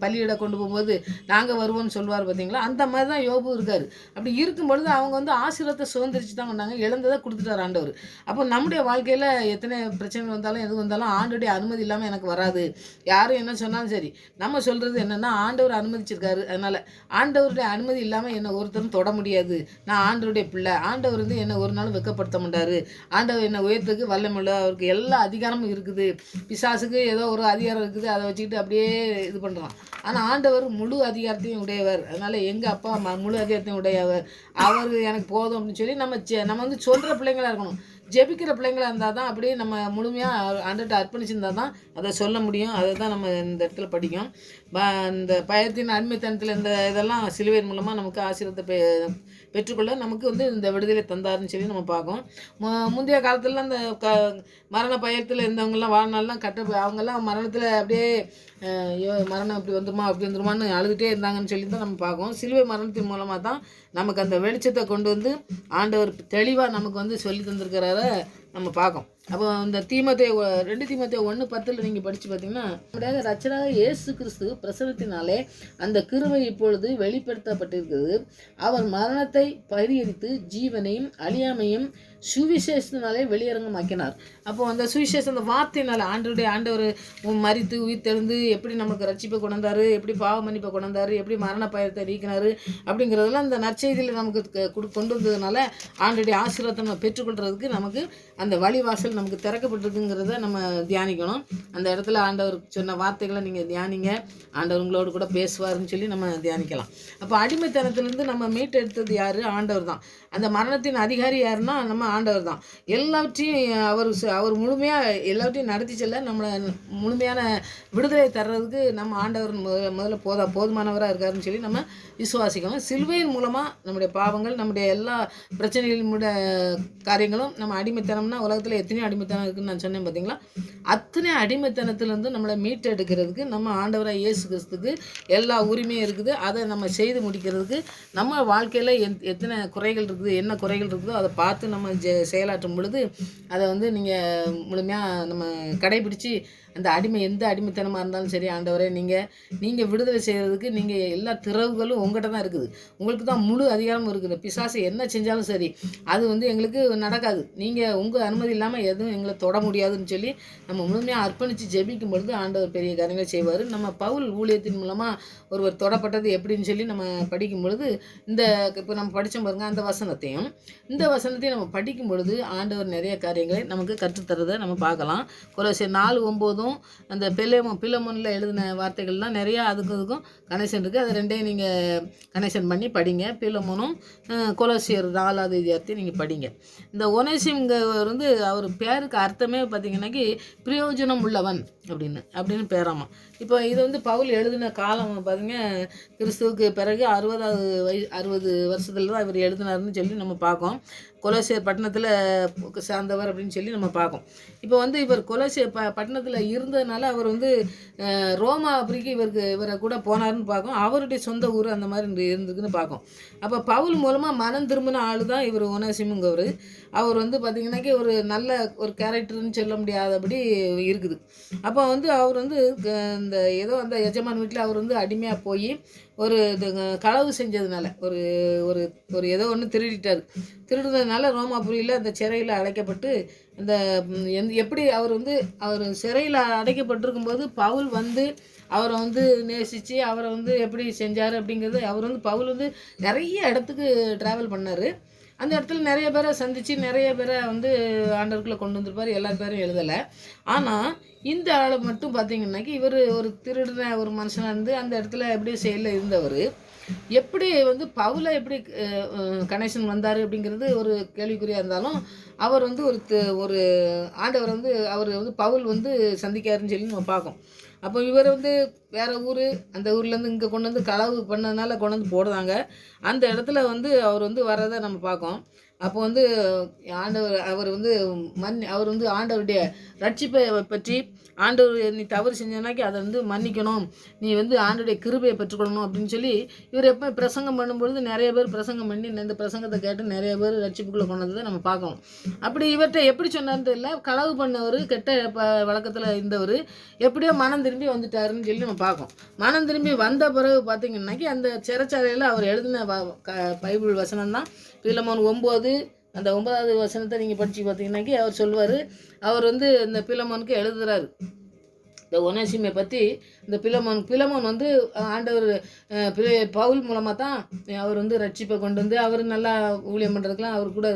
பள்ளியிட கொண்டு போகும்போது நாங்கள் வருவோம்னு சொல்லுவார் பார்த்தீங்களா, அந்த மாதிரி தான் யோபு இருக்கார். அப்படி இருக்கும் பொழுது அவங்க வந்து ஆசீர்வாதத்தை சுதந்திரிச்சு தான் வந்தாங்க, இழந்ததை கொடுத்துட்டார் ஆண்டவர். அப்போ நம்முடைய வாழ்க்கையில் எத்தனை பிரச்சனைகள் வந்தாலும் எது வந்தாலும் ஆண்டவருடைய அனுமதி இல்லாமல் எனக்கு வராது. யாரும் என்ன சொன்னாலும் சரி, நம்ம சொல்கிறது என்னென்னா ஆண்டவர் அனுமதிச்சிருக்காரு, அதனால் ஆண்டவருடைய அனுமதி இல்லாமல் என்னை ஒருத்தரும் தொட முடியாது. நான் ஆண்டவருடைய பிள்ளை, ஆண்டவர் வந்து என்னை ஒரு நாள் வெட்கப்படுத்த மாட்டார். ஆண்டவர் என்னை உயர்த்துக்கு வல்லமுள்ள, அவருக்கு எல்லா அதிகாரமும் இருக்குது. பிசாசுக்கு ஏதோ ஒரு அதிகாரம் இருக்குது, அதை வச்சுக்கிட்டு அப்படியே இது பண்ணுறான். ஆனால் ஆண்டவர் முழு அதிகாரத்தையும் உடையவர். அதனால் எங்கள் அப்பா முழு அதிகாரத்தையும் உடையவர், அவர் எனக்கு போதும் அப்படின்னு சொல்லி நம்ம வந்து சொல்கிற பிள்ளைங்களாக இருக்கணும். ஜெபிக்கிற பிள்ளைங்களாக இருந்தால் தான் அப்படியே நம்ம முழுமையாக ஆண்டவர்கிட்ட அர்ப்பணிச்சிருந்தால் தான் அதை சொல்ல முடியும். அதை தான் நம்ம இந்த இடத்துல படிக்கும். இந்த பயத்தின் அடிமைத்தனத்தில் இதெல்லாம் சிலுவையின் மூலமாக நமக்கு ஆசீர்வாதத்தை பெற்றுக்கொள்ள நமக்கு வந்து இந்த விடுதலை தந்தாருன்னு சொல்லி நம்ம பார்க்கோம். முந்தைய காலத்துலலாம் அந்த மரண பயத்தில் இருந்தவங்கெல்லாம் வாழ்நாள்லாம் அவங்கெல்லாம் மரணத்தில் அப்படியே மரணம் இப்படி வந்துருமா அப்படி வந்துருமான்னு அழுதுகிட்டே இருந்தாங்கன்னு சொல்லி தான் நம்ம பார்க்கோம். சிலுவை மரணத்தின் மூலமாக தான் நமக்கு அந்த வெளிச்சத்தை கொண்டு வந்து ஆண்டவர் தெளிவாக நமக்கு வந்து சொல்லி தந்திருக்கிறார நம்ம பார்க்கோம். அப்போ இந்த 2 தீமோத்தேயு 1:10 நீங்கள் படித்து பார்த்தீங்கன்னா நம்முடைய இரட்சகராக இயேசு கிறிஸ்து பிரசனத்தினாலே அந்த கிருபை இப்பொழுது வெளிப்படுத்தப்பட்டிருக்கிறது. அவர் மரணத்தை பரிகரித்து ஜீவனையும் அழியாமையும் சுவிசேஷத்தினாலே வெளியரங்கமாக்கினார். அப்போது அந்த சுவிசேஷம் அந்த வார்த்தையினால் ஆண்டவர் மரித்து உயிர் தெழுந்து எப்படி நமக்கு ரட்சிப்பை கொண்டாரு, எப்படி பாவ மன்னிப்பை கொண்டாரு, எப்படி மரண பயத்தை நீக்கினார் அப்படிங்கிறதெல்லாம் அந்த நற்செய்தியில் நமக்கு கொண்டு வந்ததுனால ஆண்டவருடைய ஆசீர்வாதத்தை நம்ம பெற்றுக்கொள்கிறதுக்கு நமக்கு அந்த வழிவாசல் நமக்கு திறக்கப்பட்டிருக்குங்கிறத நம்ம தியானிக்கணும். அந்த இடத்துல ஆண்டவர் சொன்ன வார்த்தைகளை நீங்கள் தியானிங்க, ஆண்டவர் உங்களோடு கூட பேசுவார்னு சொல்லி நம்ம தியானிக்கலாம். அப்போ அடிமைத்தனத்திலேருந்து நம்ம மீட்டெடுத்தது யார்? ஆண்டவர் தான். அந்த மரணத்தின் அதிகாரி யாருன்னா நம்ம ஆண்டவர் தான். எல்லாவற்றையும் அவர் முழுமையாக எல்லாவற்றையும் நடத்தி செல்ல நம்மளை முழுமையான விடுதலை தர்றதுக்கு நம்ம ஆண்டவர் முதல்ல போதுமானவராக இருக்காருன்னு சொல்லி நம்ம விசுவாசிக்கணும். சிலுவையின் மூலமாக நம்முடைய பாவங்கள், நம்முடைய எல்லா பிரச்சனைகளுடைய காரியங்களும் நம்ம அடிமைத்தனம்னா உலகத்தில் எத்தனையோ அடிமைத்தனம் இருக்குதுன்னு நான் சொன்னேன் பார்த்தீங்களா. அத்தனை அடிமைத்தனத்திலேருந்து நம்மளை மீட்டெடுக்கிறதுக்கு நம்ம ஆண்டவராக இயேசு கிறிஸ்துக்கு எல்லா உரிமையும் இருக்குது. அதை நம்ம செய்து முடிக்கிறதுக்கு நம்ம வாழ்க்கையில் எத்தனை குறைகள் இருக்குது, என்ன குறைகள் இருக்குதோ அதை பார்த்து நம்ம செயலாற்றும் பொழுது அதை வந்து நீங்கள் முழுமையாக நம்ம கடைபிடித்து அந்த அடிமை எந்த அடிமைத்தனமாக இருந்தாலும் சரி ஆண்டவரே, நீங்கள் விடுதலை செய்கிறதுக்கு நீங்கள் எல்லா திறவுகளும் உங்கள்கிட்ட தான் இருக்குது. உங்களுக்கு தான் முழு அதிகாரமும் இருக்குது. பிசாசு என்ன செஞ்சாலும் சரி அது எங்களுக்கு நடக்காது. நீங்கள் உங்கள் அனுமதி இல்லாமல் எதுவும் எங்களை தொட முடியாதுன்னு சொல்லி நம்ம முழுமையாக அர்ப்பணித்து ஜெபிக்கும் பொழுது ஆண்டவர் பெரிய காரியங்களை செய்வார். நம்ம பவுல் ஊழியத்தின் மூலமாக ஒருவர் தொடப்பட்டது எப்படின்னு சொல்லி நம்ம படிக்கும் பொழுது இப்போ நம்ம படித்தோம் பாருங்க, அந்த வசனத்தையும் இந்த வசனத்தையும் நம்ம படிக்கும் பொழுது ஆண்டவர் நிறைய காரியங்களை நமக்கு கற்றுத்தரதை நம்ம பார்க்கலாம். கொலோசியர் 4:9 அந்த பிலமோனில் எழுதின வார்த்தைகள்லாம் நிறையா அதுக்கும் கனெக்ஷன் இருக்குது. அது ரெண்டையும் நீங்கள் கனெக்ஷன் பண்ணி படிங்க. பிலமோனும் கொலோசியர் 4வது அதிகாரத்தையும் நீங்கள் படிங்க. இந்த ஒனேசிம்ங்கிறவர் அவர் பேருக்கு அர்த்தமே பார்த்தீங்கன்னாக்கி பிரயோஜனம் உள்ளவன் அப்படின்னு பேராமா. இப்போ இது பவுல் எழுதின காலம் பார்த்தீங்க கிறிஸ்துவுக்கு பிறகு 60 வருஷத்துல தான் இவர் எழுதினார்னு சொல்லி நம்ம பார்க்கோம். கொலோசியர் பட்டணத்தில் சார்ந்தவர் அப்படின்னு சொல்லி நம்ம பார்க்கோம். இப்போ இவர் கொலோசியர் பட்டணத்தில் இருந்ததுனால அவர் ரோமா அப்படிக்கு இவரை கூட போனார்னு பார்க்கோம். அவருடைய சொந்த ஊர் அந்த மாதிரி இருந்துக்குன்னு பார்க்கோம். அப்போ பவுல் மூலமாக மனம் திரும்பின ஆள் தான் இவர் ஒனேசிமுங்கவர். அவர் பார்த்திங்கன்னாக்கி ஒரு நல்ல ஒரு கேரக்டர்னு சொல்ல முடியாதபடி இருக்குது. அப்போ அவர் இந்த ஏதோ அந்த எஜமான் வீட்டில் அவர் அடிமையாக போய் ஒரு களவு செஞ்சதுனால ஒரு ஒரு ஏதோ ஒன்று திருடுனதுனால ரோமாபுரியில் அந்த சிறையில் அடைக்கப்பட்டு அந்த எப்படி அவர் சிறையில் அடைக்கப்பட்டிருக்கும்போது பவுல் அவரை நேசித்து அவரை எப்படி செஞ்சார் அப்படிங்கிறது பவுல் நிறைய இடத்துக்கு ட்ராவல் பண்ணார். அந்த இடத்துல நிறைய பேரை சந்தித்து நிறைய பேரை ஆண்டவர்களை கொண்டு வந்திருப்பார். எல்லா பேரும் எழுதலை. ஆனால் இந்த ஆளை மட்டும் பார்த்தீங்கன்னாக்கி இவர் ஒரு திருடுன ஒரு மனுஷனாக அந்த இடத்துல எப்படி செயலில் இருந்தவர் எப்படி பவுலை எப்படி கனெக்ஷன் வந்தார் அப்படிங்கிறது ஒரு கேள்விக்குறியாக இருந்தாலும் அவர் ஒரு ஆண்டவர் அவர் பவுல் சந்திக்காருன்னு சொல்லி நம்ம பார்க்கோம். அப்போ இவர் வேறு ஊர், அந்த ஊர்லேருந்து இங்கே கொண்டு களவு பண்ணதுனால கொண்டு போடுறாங்க. அந்த இடத்துல அவர் வர்றதை நம்ம பார்க்கோம். அப்போ ஆண்டவர் அவர் அவர் ஆண்டவருடைய ரட்சிப்பை பற்றி ஆண்டவர் நீ தவறு செஞ்சனாக்கி அதை மன்னிக்கணும், நீ ஆண்டவருடைய கிருபையை பெற்றுக்கொள்ளணும் அப்படின்னு சொல்லி இவர் எப்போ பிரசங்கம் பண்ணும்பொழுது நிறைய பேர் பிரசங்கம் பண்ணி இந்த பிரசங்கத்தை கேட்டு நிறைய பேர் ரட்சிப்புக்குள்ளே கொண்டு வந்ததை நம்ம பார்க்கணும். அப்படி இவர்கிட்ட எப்படி சொன்னார்னு தெரியல, களவு பண்ணவர் கெட்ட வழக்கத்தில் இருந்தவர் எப்படியோ மனம் திரும்பி வந்துட்டாருன்னு சொல்லி நம்ம பார்க்கோம். மனம் திரும்பி வந்த பிறகு பார்த்தீங்கன்னாக்கி அந்த சிறைச்சாலையில் அவர் எழுதின பைபிள் வசனம் தான் பிலமோன் 9 அந்த 9வது வசனத்தை நீங்கள் படித்து பார்த்தீங்கன்னாக்கி அவர் சொல்வார். அவர் இந்த பிலமோனுக்கு எழுதுகிறாரு இந்த ஒனேசிமை பற்றி. இந்த பிலமோன் ஆண்டவர் பவுல் மூலமாக தான் அவர் ரட்சிப்பை கொண்டு அவர் நல்லா ஊழியம் பண்ணுறதுக்கெலாம் அவர் கூட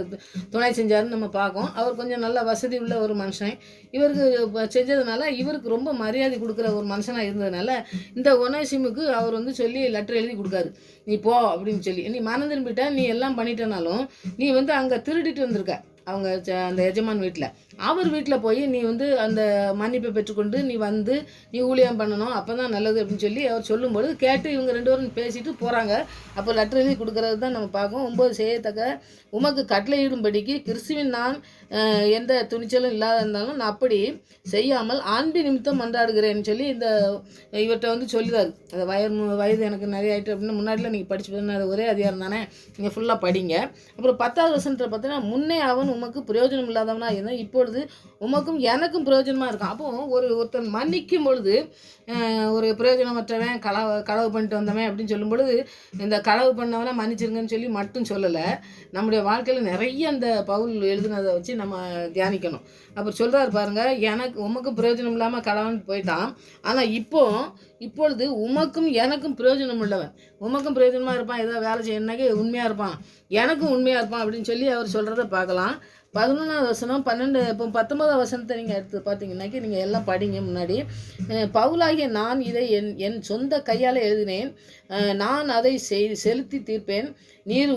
துணை செஞ்சாருன்னு நம்ம பார்க்கோம். அவர் கொஞ்சம் நல்ல வசதி உள்ள ஒரு மனுஷன். இவருக்கு செஞ்சதுனால இவருக்கு ரொம்ப மரியாதை கொடுக்குற ஒரு மனுஷனாக இருந்ததுனால இந்த ஒனேசிமுக்கு அவர் சொல்லி லெட்டர் எழுதி கொடுக்காரு, நீ போ அப்படின்னு சொல்லி. நீ மனம் திரும்பிட்ட, நீ எல்லாம் பண்ணிட்டனாலும் நீ அங்கே திருடிட்டு வந்திருக்க அவங்க அந்த எஜமான் வீட்டில். அவர் வீட்டில் போய் நீ அந்த மன்னிப்பை பெற்றுக்கொண்டு நீ ஊழியம் பண்ணணும், அப்போ தான் நல்லது அப்படின்னு சொல்லி அவர் சொல்லும்போது கேட்டு இவங்க 2 பேரும் பேசிட்டு போகிறாங்க. அப்போ லெட்டர் எழுதி கொடுக்குறது தான் நம்ம பார்க்கோம். 9 செய்யத்தக்க உமக்கு கட்டளையிடும்படிக்கு கிறிஸ்துவின் நான் எந்த துணிச்சலும் இல்லாத இருந்தாலும் நான் அப்படி செய்யாமல் அன்பு நிமித்தம் மன்றாடுகிறேன்னு சொல்லி இவர்கிட்ட சொல்லுவார். அந்த வயது எனக்கு நிறைய ஆகிட்டு அப்படின்னு முன்னாடிலாம் நீங்கள் படிச்சு அது ஒரே அதிகாரம் தானே, நீங்கள் ஃபுல்லாக படிங்க. அப்புறம் 10வது வசனத்தில் பார்த்தீங்கன்னா, முன்னே அவன் உமக்கு பிரயோஜனம் இல்லாதவனா இருந்தால் இப்பொழுது உமக்கும் எனக்கும் பிரயோஜனமாக இருக்கும். அப்போ ஒருத்தன் மன்னிக்கும் பொழுது ஒரு பிரயோஜனமற்றவன் களவு பண்ணிட்டு வந்தவன் அப்படின்னு சொல்லும் பொழுது இந்த களவு பண்ணவனை மன்னிச்சிருங்கன்னு சொல்லி மட்டும் சொல்லலை. நம்முடைய வாழ்க்கையில் நிறைய அந்த பவுல் எழுதுனதை வச்சு நம்ம தியானிக்கணும். அப்புறம் சொல்கிறாரு பாருங்கள், உமக்கு பிரயோஜனம் இல்லாமல் களவான்ட்டு போயிட்டான், ஆனால் இப்பொழுது உமக்கும் எனக்கும் பிரயோஜனம் உள்ளவன், உமக்கும் பிரயோஜனமாக இருப்பான், ஏதோ வேலை செய்யணுன்னாக்கி உண்மையாக இருப்பான், எனக்கும் உண்மையாக இருப்பான் அப்படின்னு சொல்லி அவர் சொல்கிறத பார்க்கலாம். 11வது வசனம் 19வது வசனத்தை நீங்கள் எடுத்து பார்த்தீங்கன்னாக்கி நீங்கள் எல்லாம் படிங்க. முன்னாடி பவுலாகிய நான் இதை என் சொந்த கையால் எழுதினேன், நான் அதை செலுத்தி தீர்ப்பேன், நீர்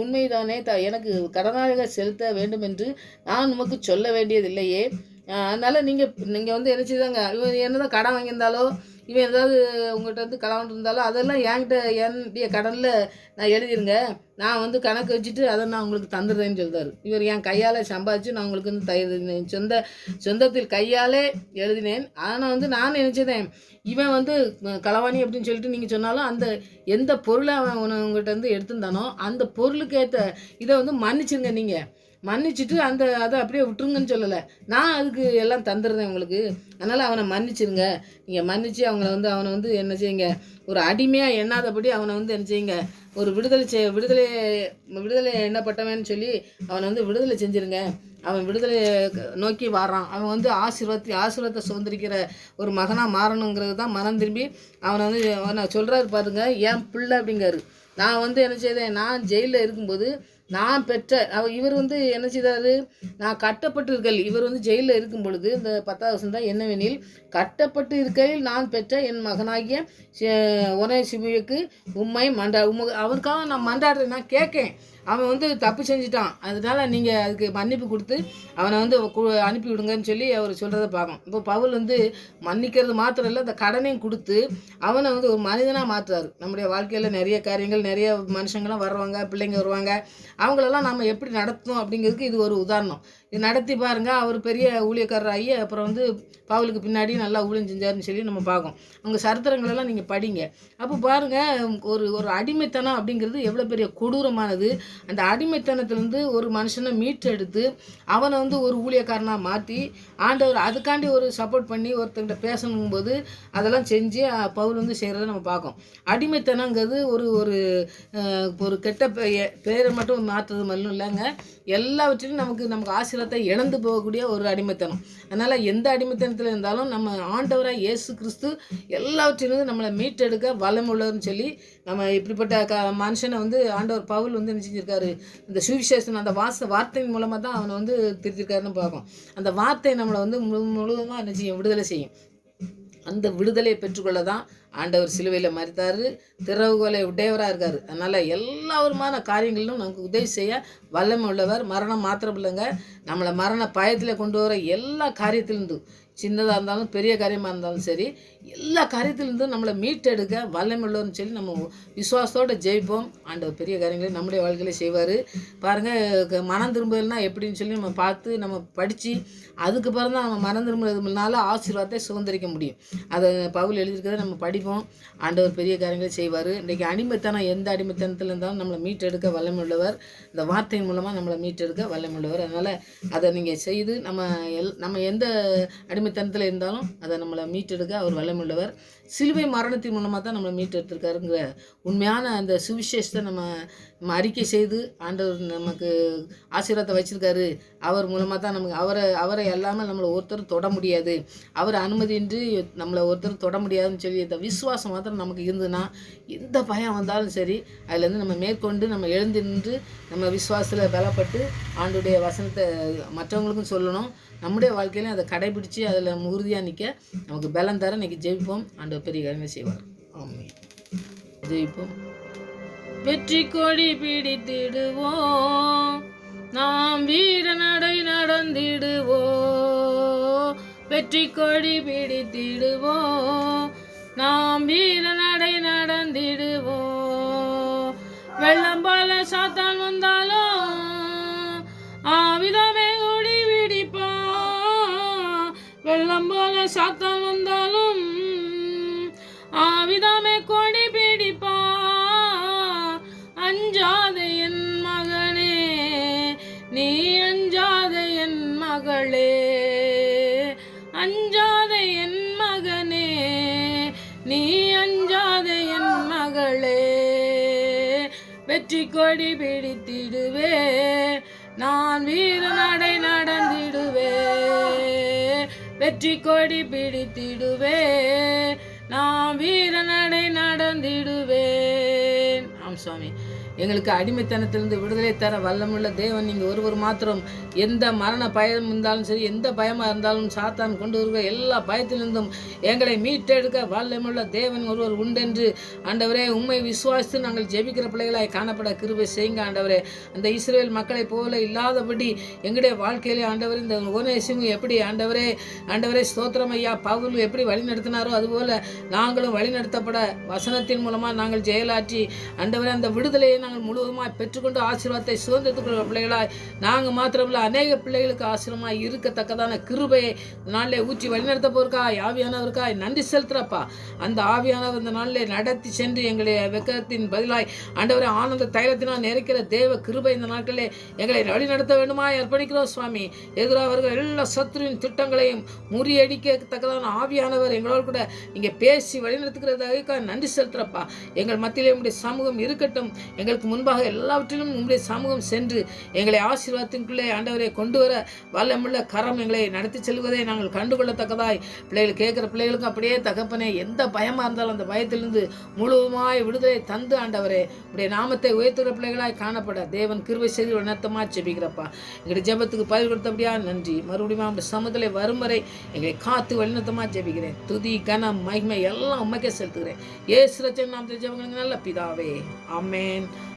உண்மைதானே எனக்கு கடனாக செலுத்த வேண்டும் என்று நான் உமக்கு சொல்ல வேண்டியதில்லையே. அதனால் நீங்கள் என்ன செய்தாங்க, இவன் என்னதான் கடன் வாங்கியிருந்தாலோ இவன் ஏதாவது உங்கள்கிட்ட கடன் இருந்தாலும் அதெல்லாம் என்னுடைய கடனில் நான் எழுதிருங்க, நான் கணக்கு வச்சுட்டு அதை நான் உங்களுக்கு தந்துடுறேன்னு சொல்கிறார். இவர் என் கையால் சம்பாதிச்சு நான் உங்களுக்கு சொந்தத்தில் கையாலே எழுதினேன். ஆனால் நான் நினச்சதேன் இவன் களவாணி அப்படின்னு சொல்லிட்டு நீங்கள் சொன்னாலும் அந்த எந்த பொருளை அவன் உங்கள்கிட்ட எடுத்திருந்தானோ அந்த பொருளுக்கு ஏற்ற இதை மன்னிச்சுங்க, நீங்கள் மன்னிச்சுட்டு அதை அப்படியே விட்டுருங்கன்னு சொல்லலை. நான் அதுக்கு எல்லாம் தந்துடுறேன் உங்களுக்கு, அதனால் அவனை மன்னிச்சிருங்க. நீங்கள் மன்னிச்சு அவனை வந்து என்ன செய்யுங்க, ஒரு அடிமையாக எண்ணாதபடி அவனை வந்து என்ன செய்யுங்க, ஒரு விடுதலை எண்ணப்பட்டவன்னு சொல்லி அவனை வந்து விடுதலை செஞ்சுருங்க. அவன் விடுதலை நோக்கி வரான். அவன் வந்து ஆசீர்வாதத்தை சுதந்திரிக்கிற ஒரு மகனாக மாறணுங்கிறது தான் மனம் திரும்பி அவனை வந்து அவனை சொல்கிறாரு பாருங்க, என் பிள்ளை அப்படிங்காரு. நான் வந்து என்ன செய்தேன், நான் ஜெயிலில் இருக்கும்போது நான் பெற்ற இவர் வந்து என்ன செய்தார், நான் கட்டப்பட்டு இருக்கையில், இவர் வந்து ஜெயிலில் இருக்கும் பொழுது இந்த 10வது வசனம் தான், என்னவெனில் கட்டப்பட்டு இருக்கையில் நான் பெற்ற என் மகனாகிய ஒனேசிமுவுக்கு உம்மை அவருக்காக நான் மன்றாடுறேன், நான் கேட்கேன். அவன் வந்து தப்பு செஞ்சுட்டான், அதனால் நீங்கள் அதுக்கு மன்னிப்பு கொடுத்து அவனை வந்து அனுப்பி விடுங்கன்னு சொல்லி அவர் சொல்கிறத பார்க்கணும். இப்போ பவுல் வந்து மன்னிக்கிறது மாத்திரம் இல்லை, அந்த கடனையும் கொடுத்து அவனை வந்து ஒரு மனிதனாக மாற்றுறாரு. நம்முடைய வாழ்க்கையில் நிறைய காரியங்கள், நிறைய மனுஷங்களாம் வருவாங்க, பிள்ளைங்க வருவாங்க, அவங்களெல்லாம் நம்ம எப்படி நடத்தணும் அப்படிங்கிறதுக்கு இது ஒரு உதாரணம். இது நடத்தி பாருங்கள். அவர் பெரிய ஊழியக்காரர் ஆகி அப்புறம் வந்து பவுலுக்கு பின்னாடி நல்லா ஊழியம் செஞ்சாருன்னு சொல்லி நம்ம பார்க்கோம். அவங்க சரித்திரங்களெல்லாம் நீங்கள் படிங்க. அப்போ பாருங்கள், ஒரு அடிமைத்தனம் அப்படிங்கிறது எவ்வளோ பெரிய கொடூரமானது. அந்த அடிமைத்தனத்திலேருந்து ஒரு மனுஷனை மீட்டெடுத்து அவனை வந்து ஒரு ஊழியக்காரனாக மாற்றி ஆண்டவர் அதுக்காண்டி ஒரு சப்போர்ட் பண்ணி ஒருத்தங்கிட்ட பேசணுங்கும்போது அதெல்லாம் செஞ்சு பவுல் வந்து செய்கிறத நம்ம பார்க்கோம். அடிமைத்தனங்கிறது ஒரு கெட்ட பேரை மட்டும் மாற்றுறது மட்டும் இல்லைங்க, எல்லாவற்றிலும் நமக்கு ஆசீர்வாதத்தை இழந்து போகக்கூடிய ஒரு அடிமைத்தனம். அதனால் எந்த அடிமைத்தனத்தில் இருந்தாலும் நம்ம ஆண்டவராக இயேசு கிறிஸ்து எல்லாவற்றிலிருந்து நம்மளை மீட்டெடுக்க வல்லமுள்ளவர்னு சொல்லி நம்ம இப்படிப்பட்ட மனுஷனை வந்து ஆண்டவர் பவுல் வந்து என்ன செஞ்சிருக்காரு, இந்த சுவிசேஷன் அந்த வார்த்தையின் மூலமாக தான் அவனை வந்து திருத்திருக்காருன்னு பார்க்கும். அந்த வார்த்தை நம்மளை வந்து முழுவதுமாக என்ன செய்யும், விடுதலை செய்யும். அந்த விடுதலையை பெற்றுக்கொள்ள தான் ஆண்டவர் சிலுவையில் மரித்தார், திறவுகோலை உடையவராக இருக்கார். அதனால் எல்லா விதமான காரியங்களிலும் நமக்கு உதவி செய்ய வல்லமை உள்ளவர். மரணம் மாத்திரம் இல்லைங்க, நம்மளை மரண பயத்தில் கொண்டு வர எல்லா காரியத்திலிருந்தும், சின்னதாக இருந்தாலும் பெரிய காரியமாக இருந்தாலும் சரி, எல்லா காரியத்திலிருந்தும் நம்மளை மீட்டெடுக்க வல்லமை உள்ளவர்னு சொல்லி நம்ம விசுவாசத்தோடு ஜெயிப்போம். ஆண்டவர் பெரிய காரியங்களையும் நம்முடைய வாழ்க்கையில செய்வார். பாருங்கள், மனம் திரும்புதல்னா எப்படின்னு சொல்லி நம்ம பார்த்து நம்ம படித்து அதுக்கு பிறகு தான் நம்ம மனம் திரும்புறதுனால ஆசீர்வாதத்தை சுதந்திரிக்க முடியும். அதை பவுல் எழுதியிருக்கிறத நம்ம படிப்போம். ஆண்டவர் பெரிய காரியங்களை செய்வார். இன்றைக்கி அடிமைத்தனம், எந்த அடிமைத்தனத்தில் இருந்தாலும் நம்மளை மீட்டெடுக்க வல்லமை உள்ளவர். இந்த வார்த்தையின் மூலமாக நம்மளை மீட்டெடுக்க வல்லமை உள்ளவர். அதனால் அதை நீங்கள் செய்து நம்ம எந்த அடிமைத்தனத்தில் இருந்தாலும் அதை நம்மளை மீட்டெடுக்க அவர் வல்லமுள்ளவர். சிலுவை மரணத்தின் மூலமாக தான் நம்மளை மீட்டெடுத்திருக்காருங்கிற உண்மையான அந்த சுவிசேஷத்தை நம்ம அறிக்கை செய்து ஆண்டவர் நமக்கு ஆசீர்வாதத்தை வச்சுருக்காரு. அவர் மூலமாக தான் நமக்கு அவரை எல்லாமே நம்மளை ஒருத்தர் தொட முடியாது, அவர் அனுமதியின்றி நம்மளை ஒருத்தர் தொட முடியாதுன்னு சொல்லி இந்த விசுவாசம் மாத்திரம் நமக்கு இருந்ததுன்னா எந்த பயம் வந்தாலும் சரி அதுலேருந்து நம்ம மேற்கொண்டு நம்ம எழுந்து நின்று நம்ம விசுவாசத்தில் பலப்பட்டு ஆண்டுடைய வசனத்தை மற்றவங்களுக்கும் சொல்லணும். நம்முடைய வாழ்க்கையிலையும் அதை கடைபிடிச்சு அதில் உறுதியாக நிற்க நமக்கு பலம் தர இன்றைக்கி ஜெயிப்போம். ஆண்டவர் பெரிய காரியங்கள் செய்வார். ஆமாம், ஜெயிப்போம். வெற்றி கொடி பிடித்திடுவோம், நாம் வீர நடை நடந்திடுவோம். வெற்றி கொடி பிடித்திடுவோம், நாம் வீர நடை நடந்திடுவோம். வெள்ளம் போல சாத்தான் வந்தாலும் ஆவிதமே ஓடி விடிப்பான். வெள்ளம் போல சாத்தான் வந்தாலும் ஆவிதமே கொடி பிடிப்பான். அஞ்சாதே என் மகனே, நீ அஞ்சாதே என் மகளே. அஞ்சாதே என் மகனே, நீ அஞ்சாதே என் மகளே. வெற்றி கொடி பிடித்திடுவே, நான் வீர நடை நடந்திடுவே. வெற்றி கொடி பிடித்திடுவே, நான் வீர நடை நடந்திடுவேன். ஆம் சுவாமி, எங்களுக்கு அடிமைத்தனத்திலிருந்து விடுதலை தர வல்லமுள்ள தேவன் நீங்கள் ஒருவர் மாத்திரம். எந்த மரண பயம் இருந்தாலும் சரி, எந்த பயமாக இருந்தாலும் சாத்தான் கொண்டு வருகிற எல்லா பயத்திலிருந்தும் எங்களை மீட்டெடுக்க வல்லமுள்ள தேவன் ஒருவர் உண்டென்று ஆண்டவரே உண்மை விசுவாசித்து நாங்கள் ஜெபிக்கிற பிள்ளைகளாய் காணப்பட கிருபை செய்யுங்க ஆண்டவரே. அந்த இஸ்ரவேல் மக்களை போல இல்லாதபடி எங்களுடைய வாழ்க்கையிலே ஆண்டவரே இந்த ஒனேசிமு எப்படி ஆண்டவரே ஸ்தோத்திரம் ஐயா, பவுல் எப்படி வழி நடத்தினாரோ அதுபோல் நாங்களும் வழி நடத்தப்பட வசனத்தின் மூலமாக நாங்கள் ஜெயலாற்றி ஆண்டவரே அந்த விடுதலையை நாங்கள் முழுவதுமாய் பெற்றுக்கொண்டு ஆசீர்வாதத்தை சுதந்திரத்துக்குள்ள பிள்ளைகளாய் நாங்கள் மாத்திரமில்ல அநேக பிள்ளைகளுக்கு ஆசீர்வாதமாய் இருக்கத்தக்கதான கிருபையை நாளிலே ஊற்றி வழிநடத்த போருக்காய் ஆவியானவருக்காய் நன்றி செலுத்துறப்பா. அந்த ஆவியானவர் இந்த நாளிலே நடத்தி சென்று எங்களை வெக்கத்தின் பதிலாய் ஆண்டவரை ஆனந்த தைலத்தினால் நிறைக்கிற தேவ கிருபை இந்த நாட்களிலே எங்களை வழிநடத்த வேண்டுமாய் அர்ப்பணிக்கிறோம் சுவாமி. எதிராக வருகிற எல்லா சத்துருவின் திட்டங்களையும் முறியடிக்கத்தக்கதான ஆவியானவர் எங்களோடு கூட நீங்கள் பேசி வழிநடத்துகிறதாக நன்றி செலுத்துறப்பா. எங்கள் மத்தியிலே உங்களுடைய சமூகம் இருக்கட்டும். எங்களுக்கு முன்பாக எல்லாவற்றிலும் உங்களுடைய சமூகம் சென்று எங்களை ஆசீர்வாதத்தின்குள்ளே ஆண்டவரை கொண்டு வர வல்லமுள்ள கரம் எங்களை நடத்தி செல்வதை நாங்கள் கண்டுகொள்ளத்தக்கதாய் பிள்ளைகள் கேட்குற பிள்ளைகளுக்கும் அப்படியே தகப்பனே எந்த பயமாக இருந்தாலும் அந்த பயத்திலிருந்து முழுவதுமாய் விடுதலை தந்து ஆண்டவரே உடைய நாமத்தை உயர்த்துகிற பிள்ளைகளாய் காணப்பட தேவன் கிருபை செய்து வழிநடத்தமாக ஜெபிக்கிறப்பா. எங்களுடைய ஜெபத்துக்கு பதில் கொடுத்தபடியா நன்றி. மறுபடியும் அந்த சமூகத்திலே வரும் வரை எங்களை காத்து வழிநடத்தமாக ஜெபிக்கிறேன். துதி கனம் மகிமை எல்லாம் உண்மைக்கே செலுத்துகிறேன். இயேசு ரட்சகர் நாமத்தில் ஜெபங்கள் நல்ல பிதாவே. ஆமென்.